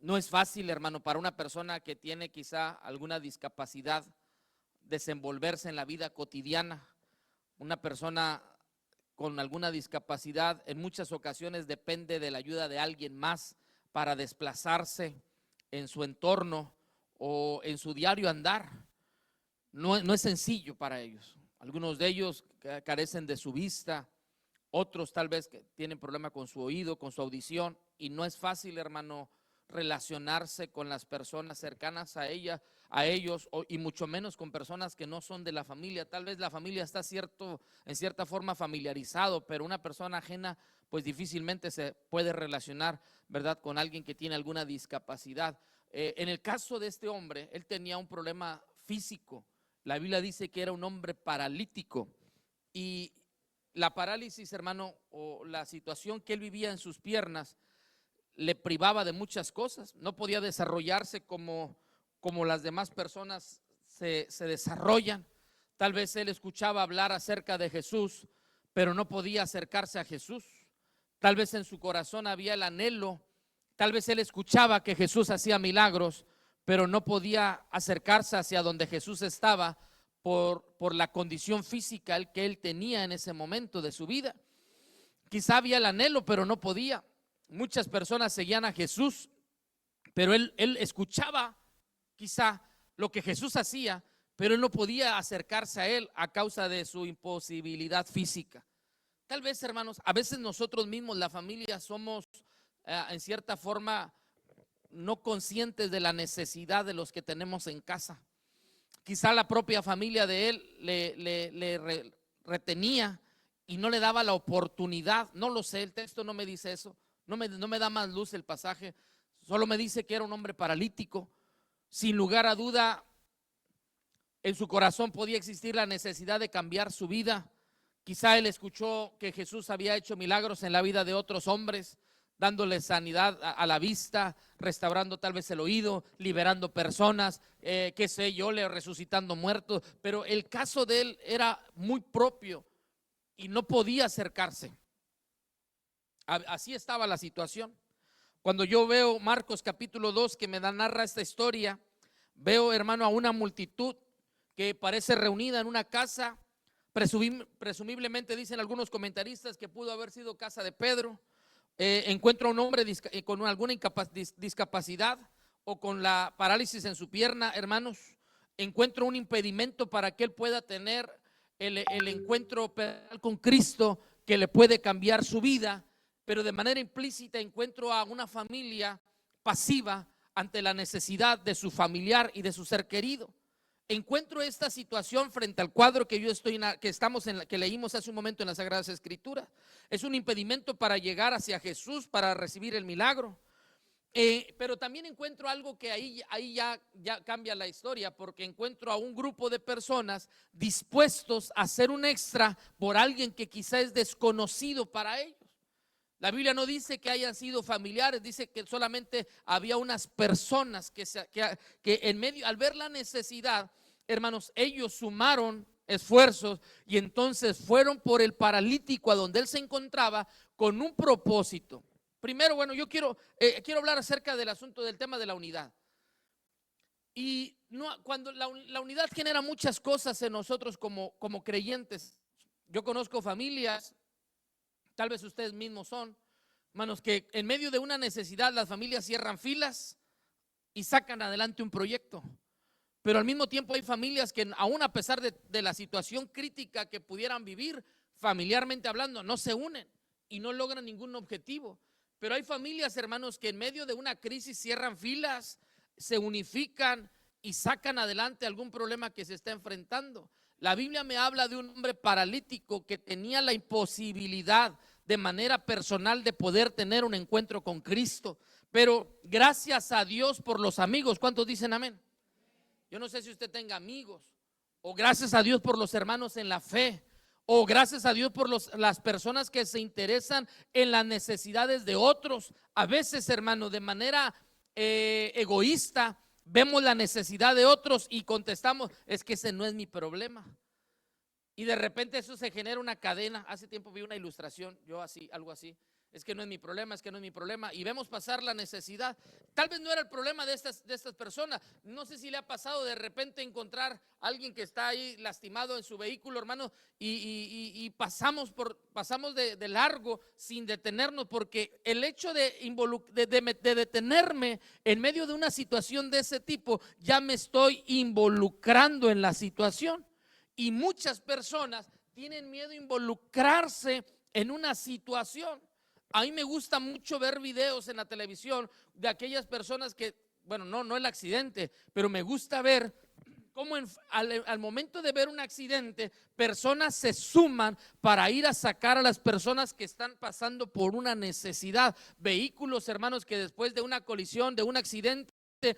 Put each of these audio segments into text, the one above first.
No es fácil, hermano, para una persona que tiene quizá alguna discapacidad desenvolverse en la vida cotidiana. Una persona con alguna discapacidad en muchas ocasiones depende de la ayuda de alguien más para desplazarse en su entorno o en su diario andar. No es sencillo para ellos. Algunos de ellos carecen de su vista, otros tal vez que tienen problema con su oído, con su audición, y no es fácil, hermano, relacionarse con las personas cercanas a ellos, y mucho menos con personas que no son de la familia. Tal vez la familia está en cierta forma familiarizado, pero una persona ajena pues difícilmente se puede relacionar, ¿verdad?, con alguien que tiene alguna discapacidad. En el caso de este hombre, él tenía un problema físico. La Biblia dice que era un hombre paralítico, y la parálisis, hermano, o la situación que él vivía en sus piernas le privaba de muchas cosas. No podía desarrollarse como las demás personas se desarrollan. Tal vez él escuchaba hablar acerca de Jesús, pero no podía acercarse a Jesús. Tal vez en su corazón había el anhelo. Tal vez él escuchaba que Jesús hacía milagros, pero no podía acercarse hacia donde Jesús estaba por la condición física que él tenía en ese momento de su vida. Quizá había el anhelo, pero no podía. Muchas personas seguían a Jesús, pero él escuchaba quizá lo que Jesús hacía, pero él no podía acercarse a él a causa de su imposibilidad física. Tal vez, hermanos, a veces nosotros mismos, la familia, somos en cierta forma no conscientes de la necesidad de los que tenemos en casa. Quizá la propia familia de él le retenía y no le daba la oportunidad. No lo sé, el texto no me dice eso, no me da más luz el pasaje, solo me dice que era un hombre paralítico. Sin lugar a duda, en su corazón podía existir la necesidad de cambiar su vida. Quizá él escuchó que Jesús había hecho milagros en la vida de otros hombres, dándole sanidad a la vista, restaurando tal vez el oído, liberando personas, qué sé yo, resucitando muertos. Pero el caso de él era muy propio y no podía acercarse. Así estaba la situación. Cuando yo veo Marcos capítulo 2 que me narra esta historia, veo, hermano, a una multitud que parece reunida en una casa. Presumiblemente dicen algunos comentaristas que pudo haber sido casa de Pedro. Encuentro a un hombre con alguna discapacidad o con la parálisis en su pierna, hermanos. Encuentro un impedimento para que él pueda tener el encuentro personal con Cristo, que le puede cambiar su vida, pero de manera implícita encuentro a una familia pasiva ante la necesidad de su familiar y de su ser querido. Encuentro esta situación frente al cuadro que que leímos hace un momento en las Sagradas Escrituras. Es un impedimento para llegar hacia Jesús, para recibir el milagro. Pero también encuentro algo que ahí ya cambia la historia, porque encuentro a un grupo de personas dispuestos a hacer un extra por alguien que quizá es desconocido para ellos. La Biblia no dice que hayan sido familiares, dice que solamente había unas personas que en medio, al ver la necesidad, hermanos, ellos sumaron esfuerzos y entonces fueron por el paralítico a donde él se encontraba con un propósito. Primero, bueno, yo quiero hablar acerca del asunto del tema de la unidad. Y cuando la unidad genera muchas cosas en nosotros como creyentes. Yo conozco familias, tal vez ustedes mismos son, hermanos, que en medio de una necesidad las familias cierran filas y sacan adelante un proyecto. Pero al mismo tiempo hay familias que aún a pesar de la situación crítica que pudieran vivir, familiarmente hablando, no se unen y no logran ningún objetivo. Pero hay familias, hermanos, que en medio de una crisis cierran filas, se unifican y sacan adelante algún problema que se está enfrentando. La Biblia me habla de un hombre paralítico que tenía la imposibilidad de manera personal de poder tener un encuentro con Cristo. Pero gracias a Dios por los amigos. ¿Cuántos dicen amén? Yo no sé si usted tenga amigos, o gracias a Dios por los hermanos en la fe, o gracias a Dios por las personas que se interesan en las necesidades de otros. A veces, hermano, de manera egoísta, vemos la necesidad de otros y contestamos, es que ese no es mi problema. Y de repente eso se genera una cadena. Hace tiempo vi una ilustración, algo así, es que no es mi problema, es que no es mi problema, y vemos pasar la necesidad. Tal vez no era el problema de estas personas. No sé si le ha pasado de repente encontrar a alguien que está ahí lastimado en su vehículo, hermano, y pasamos de largo sin detenernos, porque el hecho de detenerme en medio de una situación de ese tipo, ya me estoy involucrando en la situación. Y muchas personas tienen miedo a involucrarse en una situación. A mí me gusta mucho ver videos en la televisión de aquellas personas que, bueno, no el accidente, pero me gusta ver cómo al momento de ver un accidente, personas se suman para ir a sacar a las personas que están pasando por una necesidad. Vehículos, hermanos, que después de una colisión, de un accidente,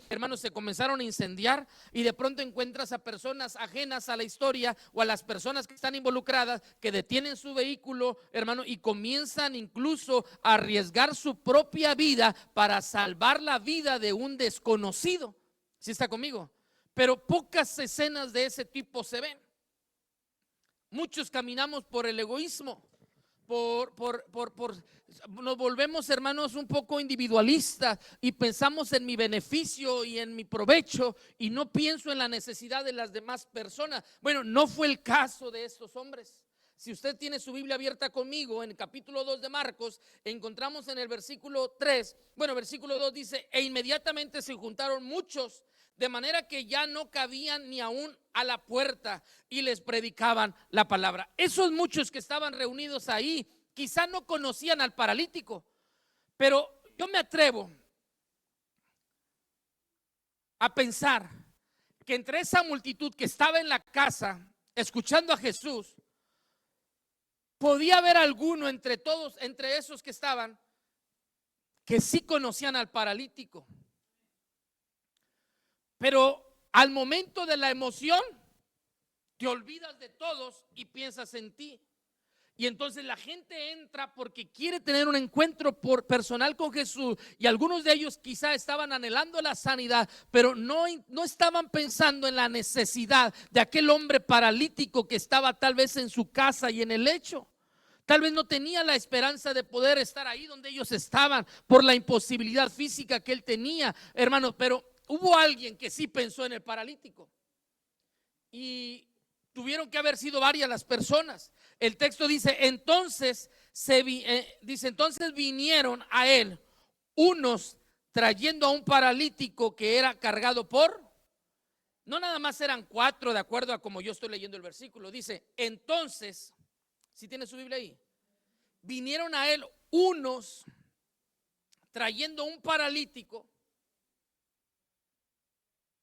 hermanos, se comenzaron a incendiar, y de pronto encuentras a personas ajenas a la historia o a las personas que están involucradas, que detienen su vehículo, hermano, y comienzan incluso a arriesgar su propia vida para salvar la vida de un desconocido. ¿Sí está conmigo? Pero pocas escenas de ese tipo se ven. Muchos caminamos por el egoísmo, nos volvemos, hermanos, un poco individualistas y pensamos en mi beneficio y en mi provecho, y no pienso en la necesidad de las demás personas. Bueno, no fue el caso de estos hombres. Si usted tiene su Biblia abierta conmigo, en el capítulo 2 de Marcos, encontramos en el versículo 3, bueno, versículo 2 dice: e inmediatamente se juntaron muchos, de manera que ya no cabían ni aún a la puerta, y les predicaban la palabra. Esos muchos que estaban reunidos ahí quizá no conocían al paralítico, pero yo me atrevo a pensar que entre esa multitud que estaba en la casa escuchando a Jesús, podía haber alguno entre todos, entre esos que estaban, que sí conocían al paralítico. Pero al momento de la emoción, te olvidas de todos y piensas en ti. Y entonces la gente entra porque quiere tener un encuentro personal con Jesús, y algunos de ellos quizá estaban anhelando la sanidad, pero no estaban pensando en la necesidad de aquel hombre paralítico que estaba tal vez en su casa y en el lecho. Tal vez no tenía la esperanza de poder estar ahí donde ellos estaban por la imposibilidad física que él tenía, hermanos, pero hubo alguien que sí pensó en el paralítico, y tuvieron que haber sido varias las personas. El texto dice: entonces entonces vinieron a él unos trayendo a un paralítico que era cargado por, no nada más eran 4, de acuerdo a como yo estoy leyendo el versículo. Dice: entonces, si tiene su Biblia ahí, vinieron a él unos trayendo un paralítico,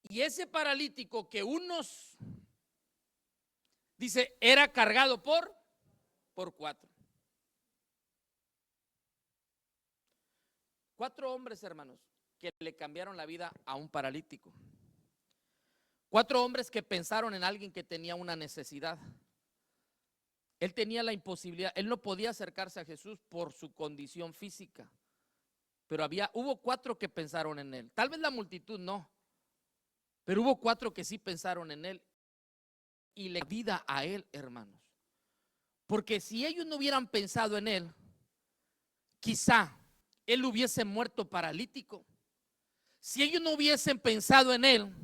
y ese paralítico que unos, dice, era cargado por 4. 4 hombres, hermanos, que le cambiaron la vida a un paralítico. 4 hombres que pensaron en alguien que tenía una necesidad. Él tenía la imposibilidad, él no podía acercarse a Jesús por su condición física, pero hubo 4 que pensaron en él. Tal vez la multitud no, pero hubo 4 que sí pensaron en él y le vida a él, hermanos. Porque si ellos no hubieran pensado en él, quizá él hubiese muerto paralítico. Si ellos no hubiesen pensado en él,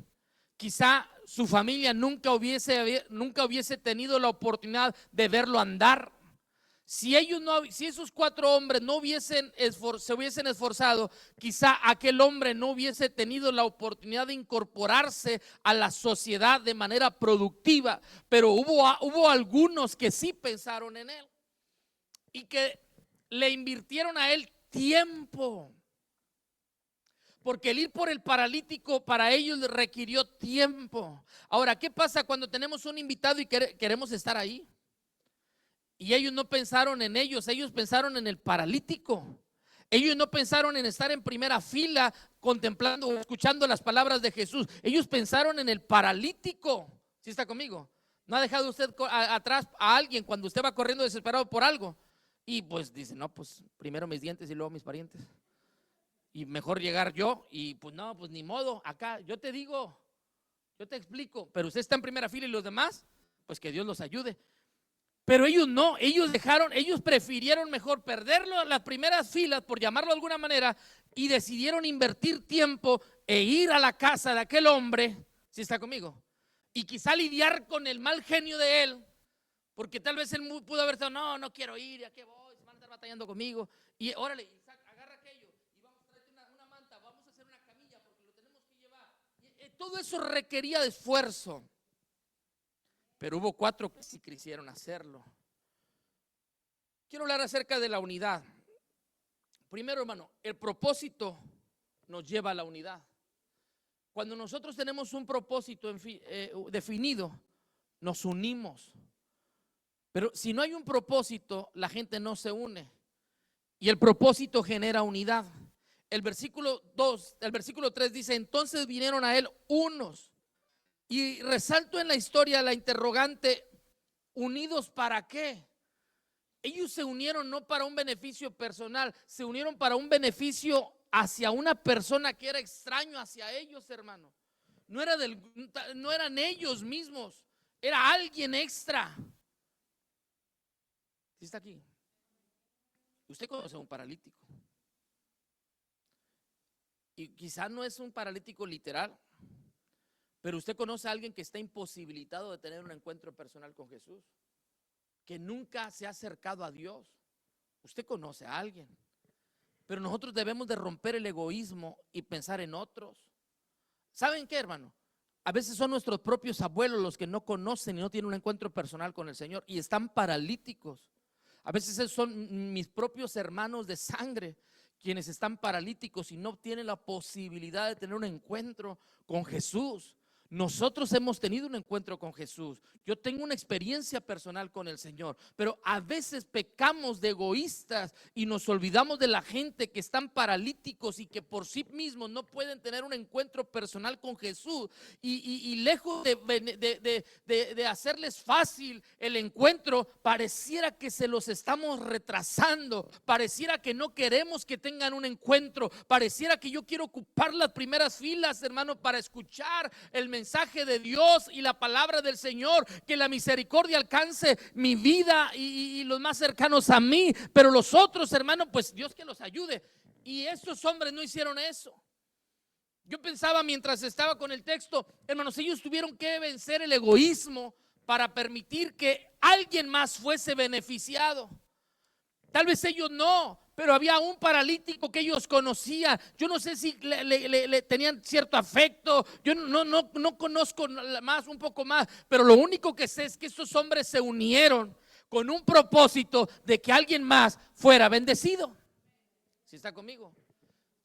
quizá su familia nunca hubiese tenido la oportunidad de verlo andar. Si esos 4 hombres se hubiesen esforzado, quizá aquel hombre no hubiese tenido la oportunidad de incorporarse a la sociedad de manera productiva. Pero hubo algunos que sí pensaron en él y que le invirtieron a él tiempo. Porque el ir por el paralítico para ellos requirió tiempo. Ahora, ¿qué pasa cuando tenemos un invitado y queremos estar ahí? Y ellos no pensaron en ellos pensaron en el paralítico. Ellos no pensaron en estar en primera fila contemplando o escuchando las palabras de Jesús. Ellos pensaron en el paralítico. ¿Sí está conmigo? ¿No ha dejado usted atrás a alguien cuando usted va corriendo desesperado por algo? Y pues dice: no, pues primero mis dientes y luego mis parientes. Y mejor llegar yo, y pues no, pues ni modo, acá yo te digo, yo te explico, pero usted está en primera fila y los demás, pues que Dios los ayude. Pero ellos no, ellos prefirieron mejor perderlo en las primeras filas, por llamarlo de alguna manera, y decidieron invertir tiempo e ir a la casa de aquel hombre, si está conmigo, y quizá lidiar con el mal genio de él, porque tal vez él pudo haber estado, no quiero ir, ¿a qué voy? Se van a estar batallando conmigo. Y órale, Isaac, agarra aquello y vamos a traerte una manta, vamos a hacer una camilla porque lo tenemos que llevar. Todo eso requería de esfuerzo. Pero hubo 4 que sí quisieron hacerlo. Quiero hablar acerca de la unidad. Primero, hermano, el propósito nos lleva a la unidad. Cuando nosotros tenemos un propósito definido, nos unimos. Pero si no hay un propósito, la gente no se une. Y el propósito genera unidad. El versículo 3 dice: entonces vinieron a él unos. Y resalto en la historia la interrogante: ¿unidos para qué? Ellos se unieron no para un beneficio personal, se unieron para un beneficio hacia una persona que era extraño hacia ellos, hermano. No eran ellos mismos, era alguien extra. ¿Sí está aquí? Usted conoce a un paralítico. Y quizás no es un paralítico literal, pero usted conoce a alguien que está imposibilitado de tener un encuentro personal con Jesús, que nunca se ha acercado a Dios. Usted conoce a alguien. Pero nosotros debemos de romper el egoísmo y pensar en otros. ¿Saben qué, hermano? A veces son nuestros propios abuelos los que no conocen y no tienen un encuentro personal con el Señor y están paralíticos. A veces son mis propios hermanos de sangre quienes están paralíticos y no tienen la posibilidad de tener un encuentro con Jesús. Nosotros hemos tenido un encuentro con Jesús. Yo tengo una experiencia personal con el Señor, pero a veces pecamos de egoístas y nos olvidamos de la gente que están paralíticos y que por sí mismos no pueden tener un encuentro personal con Jesús. Y lejos de hacerles fácil el encuentro, pareciera que se los estamos retrasando, pareciera que no queremos que tengan un encuentro, pareciera que yo quiero ocupar las primeras filas, hermano, para escuchar el mensaje de Dios y la palabra del Señor, que la misericordia alcance mi vida y los más cercanos a mí, pero los otros, hermano, pues Dios que los ayude. Y estos hombres no hicieron eso. Yo pensaba mientras estaba con el texto, hermanos, ellos tuvieron que vencer el egoísmo para permitir que alguien más fuese beneficiado. Tal vez ellos no, pero había un paralítico que ellos conocían. Yo no sé si le tenían cierto afecto. Yo no conozco más, un poco más, pero lo único que sé es que estos hombres se unieron con un propósito de que alguien más fuera bendecido. ¿Sí está conmigo?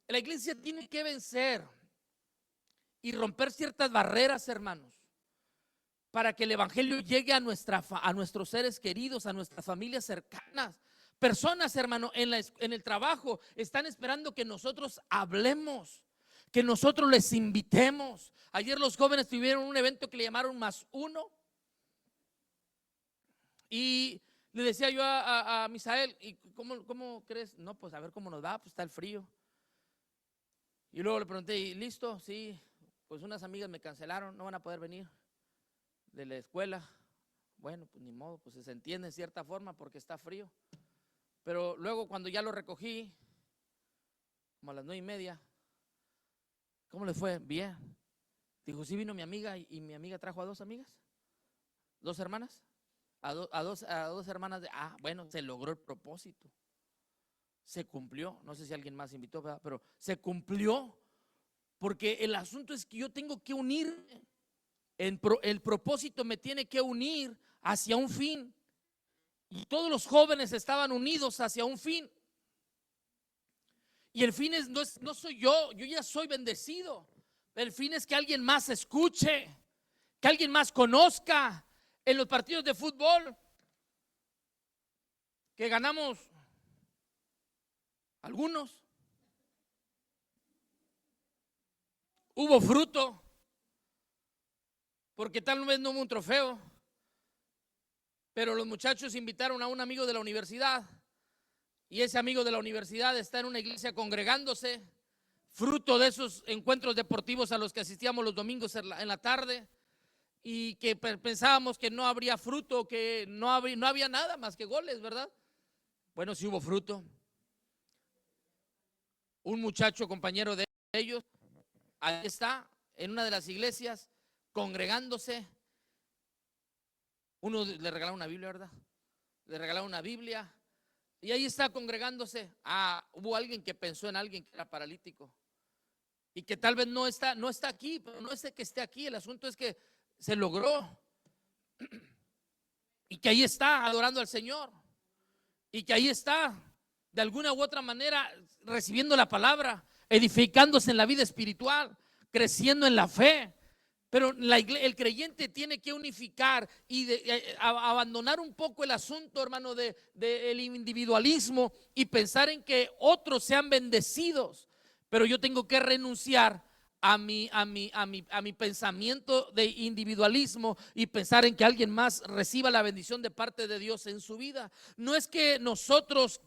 La iglesia tiene que vencer y romper ciertas barreras, hermanos, para que el evangelio llegue a nuestros seres queridos, a nuestras familias cercanas. Personas, hermano, en el trabajo están esperando que nosotros hablemos, que nosotros les invitemos. Ayer los jóvenes tuvieron un evento que le llamaron +1. Y le decía yo a Misael: ¿y cómo crees? No, pues a ver cómo nos va, pues está el frío. Y luego le pregunté: ¿y listo? Sí, pues unas amigas me cancelaron, no van a poder venir de la escuela. Bueno, pues ni modo, pues se entiende en cierta forma porque está frío. Pero luego cuando ya lo recogí, como a las 9:30, ¿cómo les fue? Bien. Dijo: sí, vino mi amiga y mi amiga trajo a 2 amigas, 2 hermanas, a dos hermanas bueno, se logró el propósito. Se cumplió. No sé si alguien más invitó, ¿verdad? Pero se cumplió. Porque el asunto es que yo tengo que unirme. El propósito me tiene que unir hacia un fin. Y todos los jóvenes estaban unidos hacia un fin. Y el fin no soy yo ya soy bendecido. El fin es que alguien más escuche, que alguien más conozca. En los partidos de fútbol que ganamos algunos, hubo fruto, porque tal vez no hubo un trofeo, pero los muchachos invitaron a un amigo de la universidad y ese amigo de la universidad está en una iglesia congregándose, fruto de esos encuentros deportivos a los que asistíamos los domingos en la tarde. y que pensábamos que no habría fruto, que no había nada más que goles, ¿verdad? Bueno, sí hubo fruto. Un muchacho compañero de ellos, ahí está, en una de las iglesias, congregándose. Uno le regalaba una Biblia, ¿verdad? Le regalaba una Biblia y ahí está congregándose. Hubo alguien que pensó en alguien que era paralítico y que tal vez no está aquí, pero no es que esté aquí, el asunto es que se logró y que ahí está adorando al Señor y que ahí está de alguna u otra manera recibiendo la palabra, edificándose en la vida espiritual, creciendo en la fe. Pero el creyente tiene que unificar y abandonar un poco el asunto, hermano, del individualismo y pensar en que otros sean bendecidos. Pero yo tengo que renunciar a mi pensamiento de individualismo y pensar en que alguien más reciba la bendición de parte de Dios en su vida. No es que nosotros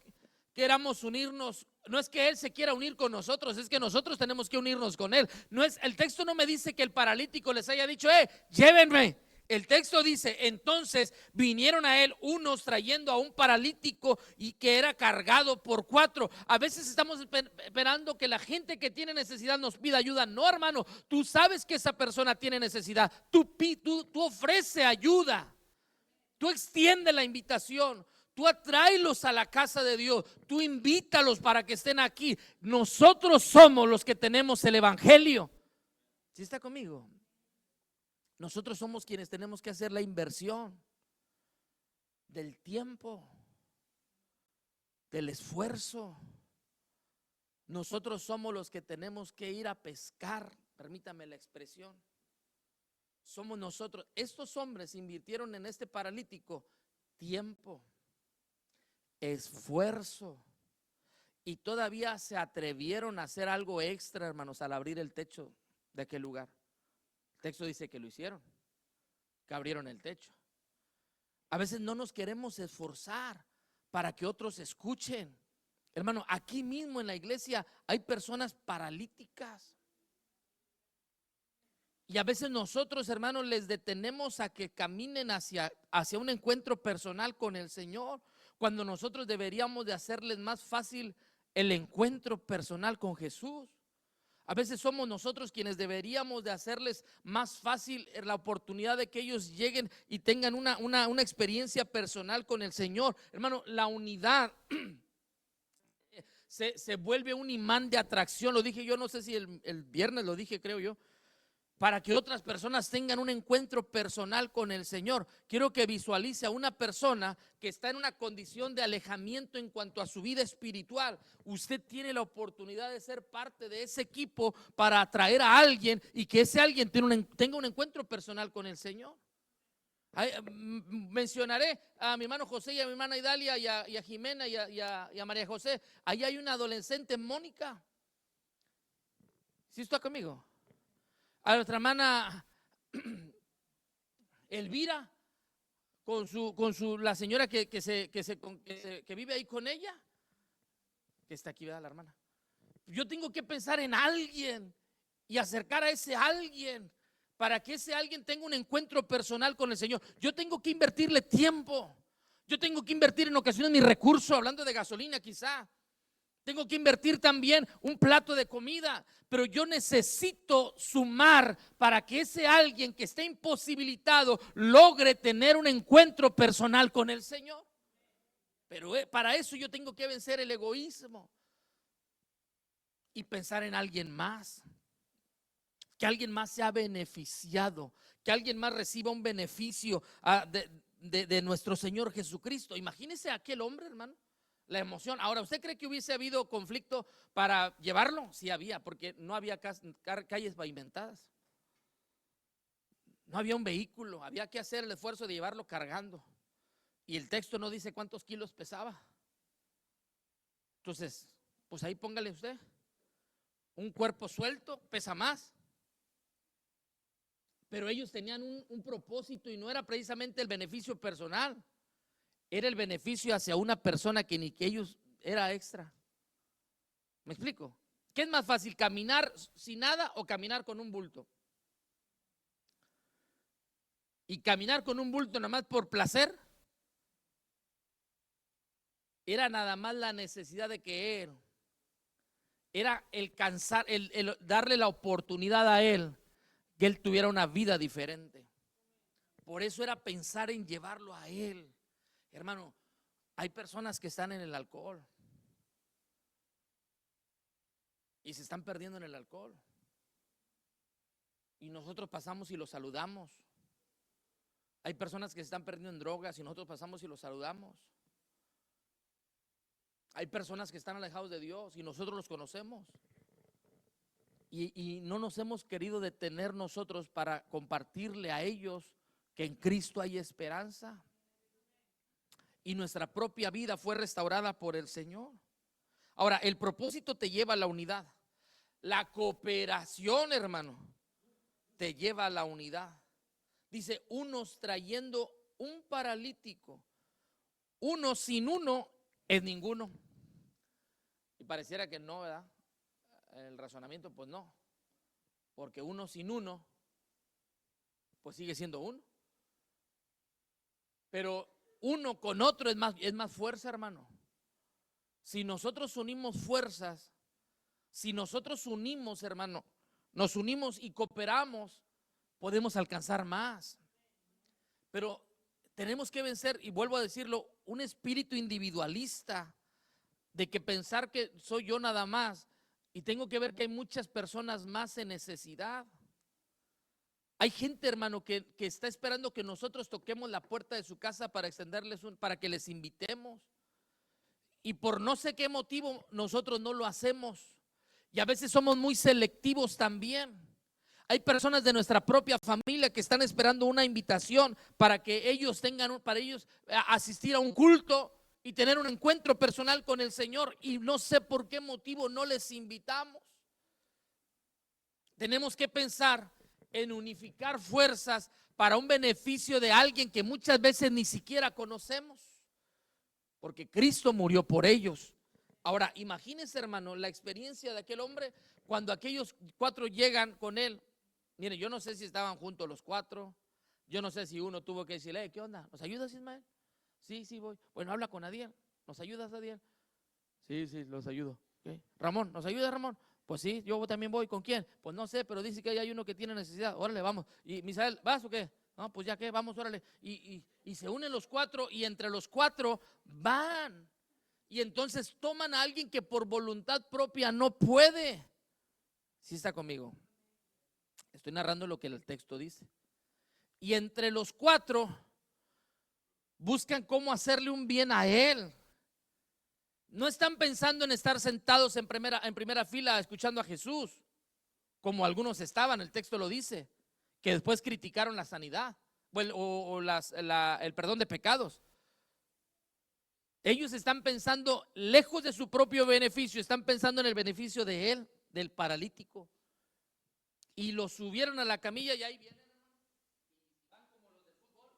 queramos unirnos, no es que Él se quiera unir con nosotros, es que nosotros tenemos que unirnos con Él. El texto no me dice que el paralítico les haya dicho, llévenme. El texto dice, entonces vinieron a Él unos trayendo a un paralítico y que era cargado por 4. A veces estamos esperando que la gente que tiene necesidad nos pida ayuda. No, hermano, tú sabes que esa persona tiene necesidad. Tú ofrece ayuda. Tú extiende la invitación. Tú atráelos a la casa de Dios. Tú invítalos para que estén aquí. Nosotros somos los que tenemos el evangelio. ¿Sí está conmigo? Nosotros somos quienes tenemos que hacer la inversión del tiempo, del esfuerzo. Nosotros somos los que tenemos que ir a pescar. Permítame la expresión. Somos nosotros. Estos hombres invirtieron en este paralítico tiempo, esfuerzo, y todavía se atrevieron a hacer algo extra, hermanos, al abrir el techo de aquel lugar. El texto dice que lo hicieron, que abrieron el techo. A veces no nos queremos esforzar para que otros escuchen. Hermano, aquí mismo en la iglesia hay personas paralíticas. Y a veces nosotros, hermanos, les detenemos a que caminen hacia un encuentro personal con el Señor, cuando nosotros deberíamos de hacerles más fácil el encuentro personal con Jesús. A veces somos nosotros quienes deberíamos de hacerles más fácil la oportunidad de que ellos lleguen y tengan una experiencia personal con el Señor. Hermano, la unidad se vuelve un imán de atracción. Lo dije yo, no sé si el viernes lo dije, creo yo. Para que otras personas tengan un encuentro personal con el Señor. Quiero que visualice a una persona que está en una condición de alejamiento en cuanto a su vida espiritual. Usted tiene la oportunidad de ser parte de ese equipo para atraer a alguien y que ese alguien tenga un encuentro personal con el Señor. Mencionaré a mi hermano José y a mi hermana Idalia y a Jimena y a María José. Ahí hay una adolescente, Mónica. ¿Sí está conmigo? A nuestra hermana Elvira, la señora que vive ahí con ella, que está aquí, ¿verdad? La hermana. Yo tengo que pensar en alguien y acercar a ese alguien para que ese alguien tenga un encuentro personal con el Señor. Yo tengo que invertirle tiempo. Yo tengo que invertir en ocasiones mi recurso, hablando de gasolina quizá. Tengo que invertir también un plato de comida, pero yo necesito sumar para que ese alguien que esté imposibilitado logre tener un encuentro personal con el Señor. Pero para eso yo tengo que vencer el egoísmo y pensar en alguien más. Que alguien más sea beneficiado, que alguien más reciba un beneficio de nuestro Señor Jesucristo. Imagínese a aquel hombre, hermano. La emoción. Ahora, ¿usted cree que hubiese habido conflicto para llevarlo? Sí había, porque no había calles pavimentadas. No había un vehículo, había que hacer el esfuerzo de llevarlo cargando. Y el texto no dice cuántos kilos pesaba. Entonces, pues ahí póngale usted. Un cuerpo suelto pesa más. Pero ellos tenían un propósito y no era precisamente el beneficio personal. Era el beneficio hacia una persona que ni que ellos era extra. ¿Me explico? ¿Qué es más fácil, caminar sin nada o caminar con un bulto? y caminar con un bulto nada más por placer, era nada más la necesidad de que él, era el cansar, el darle la oportunidad a él, que él tuviera una vida diferente. Por eso era pensar en llevarlo a él. Hermano, hay personas que están en el alcohol y se están perdiendo en el alcohol. Y nosotros pasamos y los saludamos. Hay personas que se están perdiendo en drogas y nosotros pasamos y los saludamos. Hay personas que están alejados de Dios y nosotros los conocemos. Y no nos hemos querido detener nosotros para compartirle a ellos que en Cristo hay esperanza. Y nuestra propia vida fue restaurada por el Señor. Ahora, el propósito te lleva a la unidad. La cooperación, hermano, te lleva a la unidad. Dice, unos trayendo un paralítico. Uno sin uno es ninguno. Y pareciera que no, ¿verdad? El razonamiento, pues no. Porque uno sin uno, pues sigue siendo uno. Pero uno con otro es más fuerza, hermano. Si nosotros unimos fuerzas, si nosotros unimos, hermano, nos unimos y cooperamos, podemos alcanzar más. Pero tenemos que vencer, y vuelvo a decirlo, un espíritu individualista de que pensar que soy yo nada más, y tengo que ver que hay muchas personas más en necesidad. Hay gente, hermano, que está esperando que nosotros toquemos la puerta de su casa para extenderles para que les invitemos. Y por no sé qué motivo nosotros no lo hacemos. Y a veces somos muy selectivos también. Hay personas de nuestra propia familia que están esperando una invitación para que ellos tengan, para ellos asistir a un culto y tener un encuentro personal con el Señor. Y no sé por qué motivo no les invitamos. Tenemos que pensar en unificar fuerzas para un beneficio de alguien que muchas veces ni siquiera conocemos, porque Cristo murió por ellos. Ahora, imagínense, hermano, la experiencia de aquel hombre cuando aquellos 4 llegan con él. Mire, yo no sé si estaban juntos los 4. Yo no sé si uno tuvo que decirle, ¿qué onda? ¿Nos ayudas, Ismael? Sí, voy. Bueno, habla con Adiel. ¿Nos ayudas, Adiel? Sí, los ayudo. ¿Okay? Ramón, ¿nos ayuda, Ramón? Pues sí, yo también voy. ¿Con quién? Pues no sé, pero dice que hay uno que tiene necesidad. Órale, vamos. Y Misael, ¿vas o qué? No, pues ya que, vamos, órale. Y se unen los 4 y entre los 4 van. Y entonces toman a alguien que por voluntad propia no puede. ¿Sí está conmigo? Estoy narrando lo que el texto dice. Y entre los 4 buscan cómo hacerle un bien a él. No están pensando en estar sentados en primera fila escuchando a Jesús, como algunos estaban, el texto lo dice, que después criticaron la sanidad o el perdón de pecados. Ellos están pensando lejos de su propio beneficio, están pensando en el beneficio de él, del paralítico. Y lo subieron a la camilla y ahí vienen. Van como los de fútbol,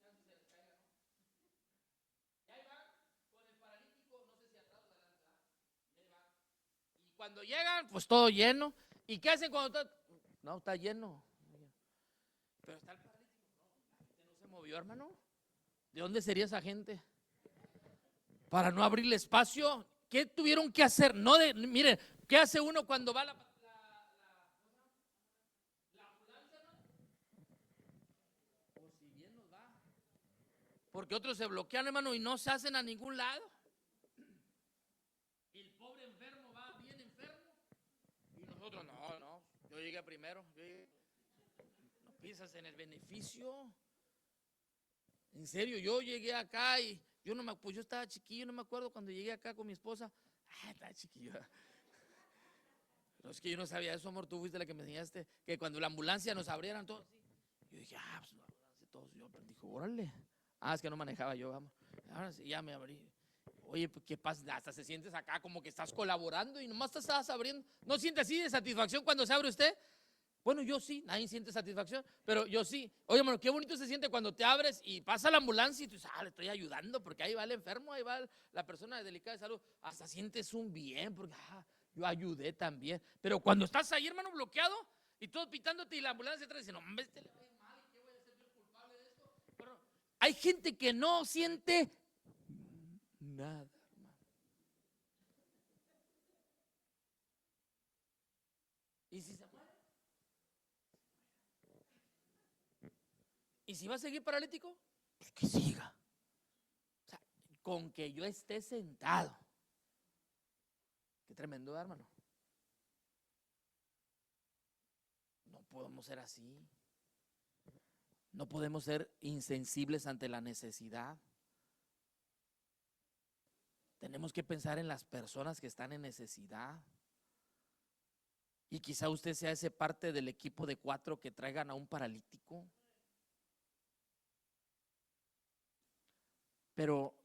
casi se les caiga, ¿no? Y ahí van con el paralítico, no sé si atrás o adelante, y ahí van. Y cuando llegan, pues todo lleno. ¿Y qué hacen cuando está? No, está lleno. Pero está el paralítico. No, la gente no se movió, hermano. ¿De dónde sería esa gente? Para no abrirle espacio. ¿Qué tuvieron que hacer? Miren, ¿qué hace uno cuando va a la ambulancia? ¿No? Pues si bien nos va. Porque otros se bloquean, hermano, y no se hacen a ningún lado. Y el pobre enfermo va bien enfermo. Y nosotros, no, yo llegué primero. No piensas en el beneficio. En serio, yo llegué acá y pues yo estaba chiquillo, no me acuerdo cuando llegué acá con mi esposa. Estaba chiquillo. No, es que yo no sabía eso, amor, tú fuiste la que me enseñaste, que cuando la ambulancia nos abrieran todos. Yo dije, pues la ambulancia todos. Yo dijo, órale. Es que no manejaba yo, vamos. Ahora sí, ya me abrí. Oye, pues, ¿qué pasa? Hasta se sientes acá como que estás colaborando y nomás te estás abriendo. ¿No siente así de satisfacción cuando se abre usted? Bueno, yo sí, nadie siente satisfacción, pero yo sí. Oye, hermano, qué bonito se siente cuando te abres y pasa la ambulancia y tú dices, le estoy ayudando porque ahí va el enfermo, ahí va la persona de delicada de salud. Hasta sientes un bien porque yo ayudé también. Pero cuando estás ahí, hermano, bloqueado y todos pitándote y la ambulancia atrás diciendo, hombre, este le ve mal, ¿qué voy a ser yo el culpable Hay gente que no siente nada. ¿Y si se muere? ¿Y si va a seguir paralítico? Pues que siga. O sea, con que yo esté sentado. Qué tremendo, hermano. No podemos ser así. No podemos ser insensibles ante la necesidad. Tenemos que pensar en las personas que están en necesidad. Y quizá usted sea ese parte del equipo de 4 que traigan a un paralítico. Pero,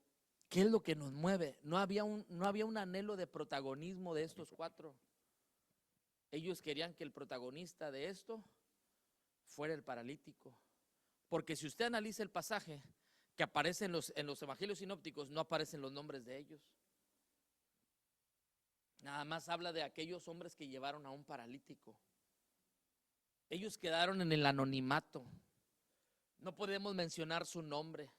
¿qué es lo que nos mueve? No había un anhelo de protagonismo de estos 4. Ellos querían que el protagonista de esto fuera el paralítico. Porque si usted analiza el pasaje que aparece en los evangelios sinópticos, no aparecen los nombres de ellos. Nada más habla de aquellos hombres que llevaron a un paralítico. Ellos quedaron en el anonimato. No podemos mencionar su nombre.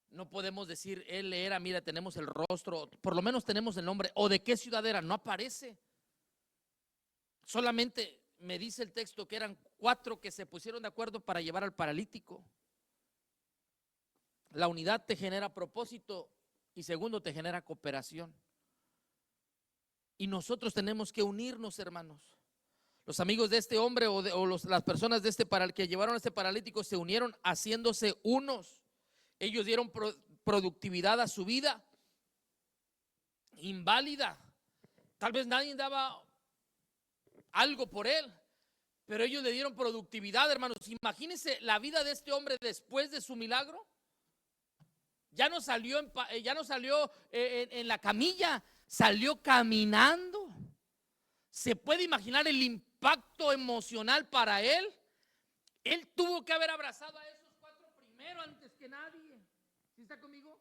No podemos decir, él era, mira, tenemos el rostro, por lo menos tenemos el nombre, o de qué ciudad era, no aparece. Solamente me dice el texto que eran 4 que se pusieron de acuerdo para llevar al paralítico. La unidad te genera propósito y segundo te genera cooperación. Y nosotros tenemos que unirnos, hermanos. Los amigos de este hombre las personas de que llevaron a este paralítico se unieron haciéndose unos. Ellos dieron productividad a su vida inválida. Tal vez nadie daba algo por él, pero ellos le dieron productividad, hermanos. Imagínense la vida de este hombre después de su milagro. Ya no salió en la camilla, salió caminando. ¿Se puede imaginar el impacto emocional para él? Él tuvo que haber abrazado a esos 4 primero antes que nadie. ¿Sí está conmigo?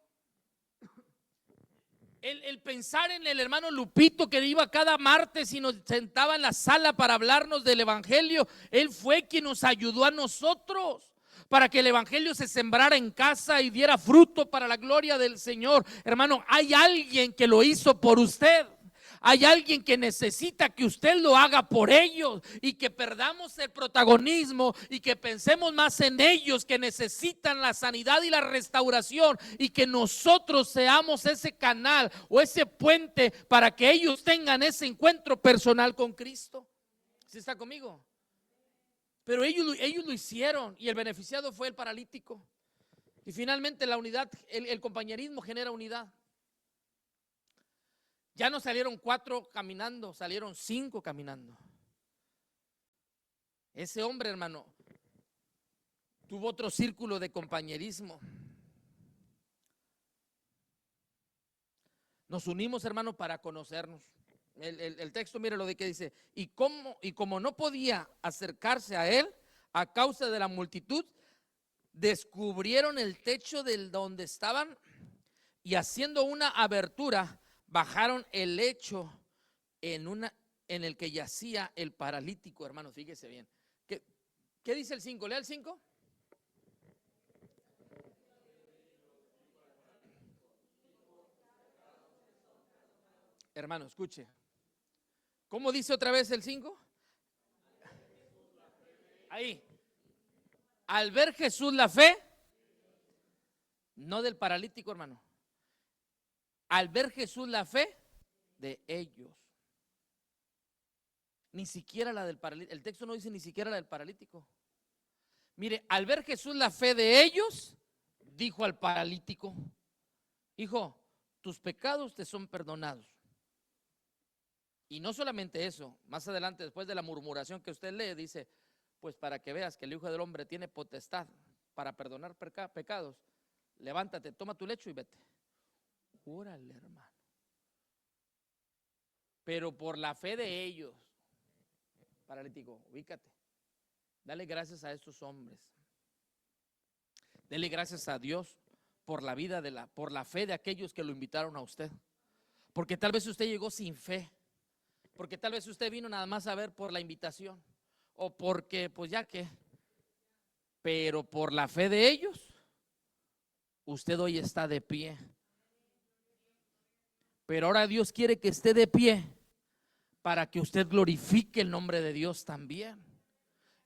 El pensar en el hermano Lupito que iba cada martes y nos sentaba en la sala para hablarnos del evangelio. Él fue quien nos ayudó a nosotros para que el evangelio se sembrara en casa y diera fruto para la gloria del Señor. Hermano, hay alguien que lo hizo por usted. Hay alguien que necesita que usted lo haga por ellos y que perdamos el protagonismo y que pensemos más en ellos que necesitan la sanidad y la restauración y que nosotros seamos ese canal o ese puente para que ellos tengan ese encuentro personal con Cristo. ¿Sí está conmigo? Pero ellos lo hicieron y el beneficiado fue el paralítico. Y finalmente la unidad, el compañerismo genera unidad. Ya no salieron 4 caminando, salieron 5 caminando. Ese hombre, hermano, tuvo otro círculo de compañerismo. Nos unimos, hermano, para conocernos. El texto, mire lo de que dice, y como no podía acercarse a él a causa de la multitud, descubrieron el techo del donde estaban y haciendo una abertura, bajaron el lecho en el que yacía el paralítico, hermano. Fíjese bien. ¿Qué dice el 5? Lea el 5. Hermano, escuche. ¿Cómo dice otra vez el 5? Ahí. Al ver Jesús la fe, no del paralítico, hermano. Al ver Jesús la fe de ellos. Ni siquiera la del paralítico. El texto no dice ni siquiera la del paralítico. Mire, al ver Jesús la fe de ellos, dijo al paralítico: hijo, tus pecados te son perdonados. Y no solamente eso, más adelante, después de la murmuración que usted lee, dice: pues para que veas que el Hijo del Hombre tiene potestad para perdonar pecados, levántate, toma tu lecho y vete. Órale, hermano. Pero por la fe de ellos, paralítico, ubícate. Dale gracias a estos hombres. Dele gracias a Dios por la vida por la fe de aquellos que lo invitaron a usted. Porque tal vez usted llegó sin fe. Porque tal vez usted vino nada más a ver por la invitación. O porque, pues ya que. Pero por la fe de ellos, usted hoy está de pie. Pero ahora Dios quiere que esté de pie para que usted glorifique el nombre de Dios también.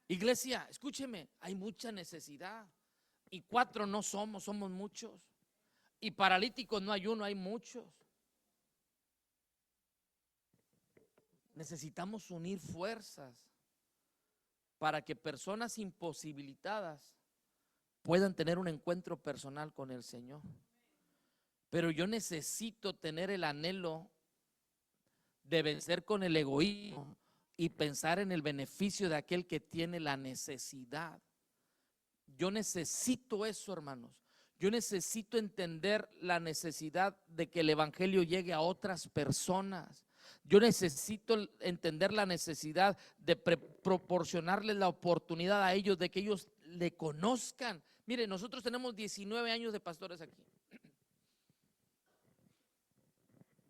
Iglesia, escúcheme, hay mucha necesidad. Y 4 no somos muchos. Y paralíticos no hay uno, hay muchos. Necesitamos unir fuerzas para que personas imposibilitadas puedan tener un encuentro personal con el Señor. Pero yo necesito tener el anhelo de vencer con el egoísmo y pensar en el beneficio de aquel que tiene la necesidad. Yo necesito eso, hermanos. Yo necesito entender la necesidad de que el evangelio llegue a otras personas. Yo necesito entender la necesidad de proporcionarles la oportunidad a ellos, de que ellos le conozcan. Mire, nosotros tenemos 19 años de pastores aquí.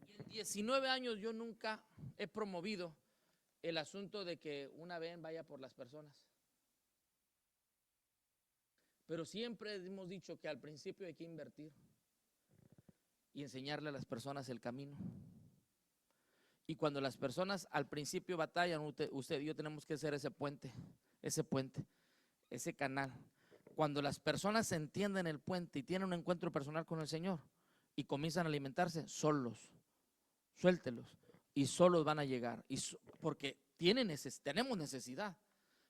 Y en 19 años yo nunca he promovido el asunto de que una vez vaya por las personas. Pero siempre hemos dicho que al principio hay que invertir y enseñarle a las personas el camino. Y cuando las personas al principio batallan, usted y yo tenemos que ser ese puente, ese canal. Cuando las personas entienden el puente y tienen un encuentro personal con el Señor y comienzan a alimentarse solos, suéltelos y solos van a llegar. Porque tenemos necesidad,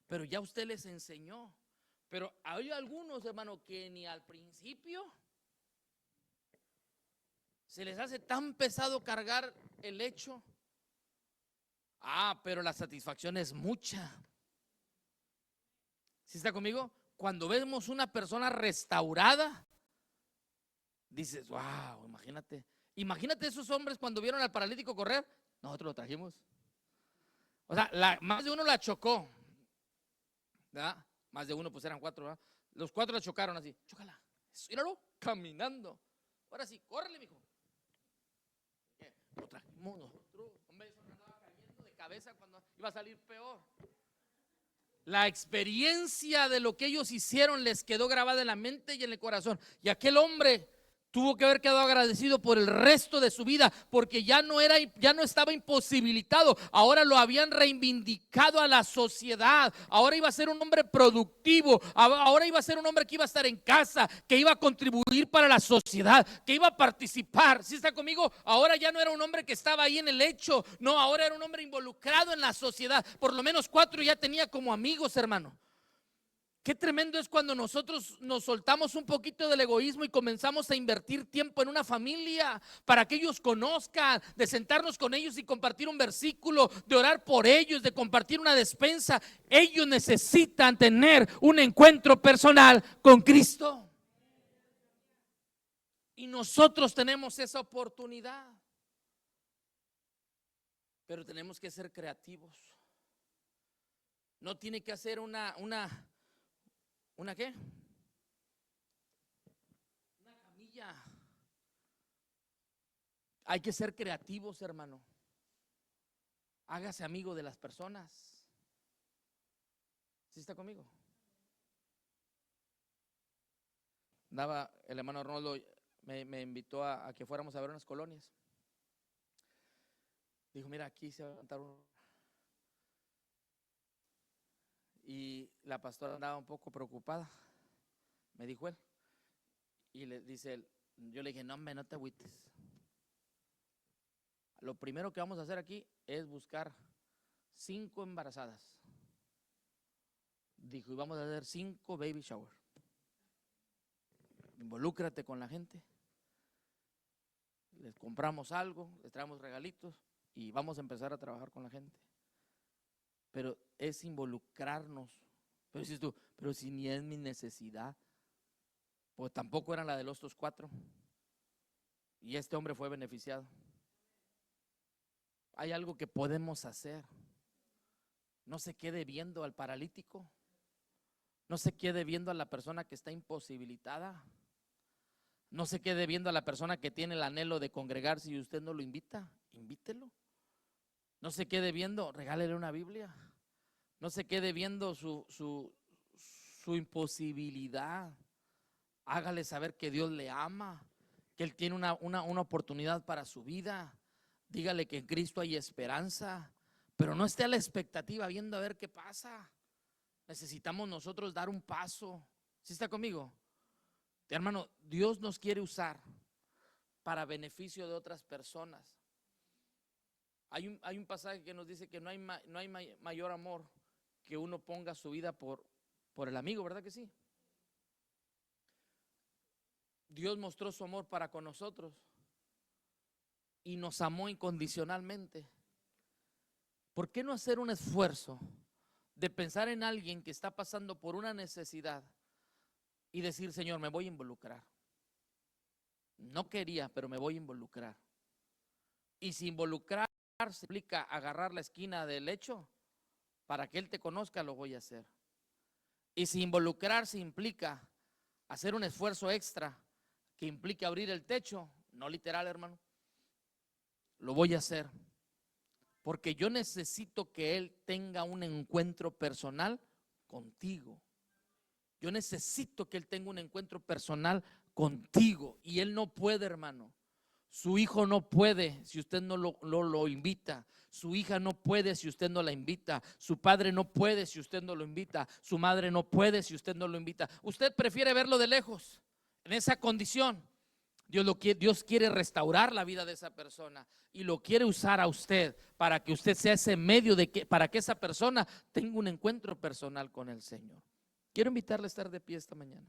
pero ya usted les enseñó. Pero hay algunos, hermanos, que ni al principio se les hace tan pesado cargar el hecho. Pero la satisfacción es mucha. ¿Sí está conmigo? Cuando vemos una persona restaurada, dices, wow, imagínate esos hombres cuando vieron al paralítico correr. Nosotros lo trajimos. O sea, más de uno la chocó, ¿verdad? Más de uno, pues eran 4, ¿verdad? Los 4 la chocaron así, chócala, míralo, caminando. Ahora sí, córrele, mijo. Lo trajimos nosotros. Hombre, eso andaba cayendo de cabeza cuando iba a salir peor. La experiencia de lo que ellos hicieron les quedó grabada en la mente y en el corazón. Y aquel hombre tuvo que haber quedado agradecido por el resto de su vida, porque ya no estaba imposibilitado. Ahora lo habían reivindicado a la sociedad. Ahora iba a ser un hombre productivo. Ahora iba a ser un hombre que iba a estar en casa, que iba a contribuir para la sociedad, que iba a participar. ¿Sí está conmigo? Ahora ya no era un hombre que estaba ahí en el lecho. No, ahora era un hombre involucrado en la sociedad. Por lo menos 4 ya tenía como amigos, hermano. Qué tremendo es cuando nosotros nos soltamos un poquito del egoísmo y comenzamos a invertir tiempo en una familia para que ellos conozcan, de sentarnos con ellos y compartir un versículo, de orar por ellos, de compartir una despensa. Ellos necesitan tener un encuentro personal con Cristo. Y nosotros tenemos esa oportunidad. Pero tenemos que ser creativos. No tiene que hacer ¿una qué? Una camilla. Hay que ser creativos, hermano. Hágase amigo de las personas. ¿Sí está conmigo? El hermano Arnoldo me invitó a que fuéramos a ver unas colonias. Dijo, mira, aquí se va a levantar uno. Y la pastora andaba un poco preocupada, me dijo él. Y le dice él, yo le dije, no, hombre, no te agüites. Lo primero que vamos a hacer aquí es buscar 5 embarazadas. Dijo, y vamos a hacer 5 baby shower. Involúcrate con la gente. Les compramos algo, les traemos regalitos y vamos a empezar a trabajar con la gente. Pero es involucrarnos. Pero dices tú, pero si ni es mi necesidad. Pues tampoco eran la de los otros 4. Y este hombre fue beneficiado. Hay algo que podemos hacer. No se quede viendo al paralítico. No se quede viendo a la persona que está imposibilitada. No se quede viendo a la persona que tiene el anhelo de congregarse y usted no lo invita. Invítelo. No se quede viendo, regálele una Biblia. No se quede viendo su imposibilidad. Hágale saber que Dios le ama, que Él tiene una oportunidad para su vida. Dígale que en Cristo hay esperanza, pero no esté a la expectativa viendo a ver qué pasa. Necesitamos nosotros dar un paso. ¿Sí está conmigo? Hermano, Dios nos quiere usar para beneficio de otras personas. Hay un pasaje que nos dice que no hay mayor amor que uno ponga su vida por el amigo, ¿verdad que sí? Dios mostró su amor para con nosotros y nos amó incondicionalmente. ¿Por qué no hacer un esfuerzo de pensar en alguien que está pasando por una necesidad y decir, Señor, me voy a involucrar? No quería, pero me voy a involucrar. Y si involucrarse implica agarrar la esquina del lecho para que Él te conozca, lo voy a hacer. Y si involucrarse implica hacer un esfuerzo extra que implique abrir el techo, no literal, hermano, lo voy a hacer. Porque yo necesito que Él tenga un encuentro personal contigo. Yo necesito que Él tenga un encuentro personal contigo. Y Él no puede, hermano. Su hijo no puede si usted no lo invita. Su hija no puede si usted no la invita. Su padre no puede si usted no lo invita. Su madre no puede si usted no lo invita. Usted prefiere verlo de lejos, en esa condición. Dios quiere restaurar la vida de esa persona y lo quiere usar a usted para que usted sea ese medio para que esa persona tenga un encuentro personal con el Señor. Quiero invitarle a estar de pie esta mañana.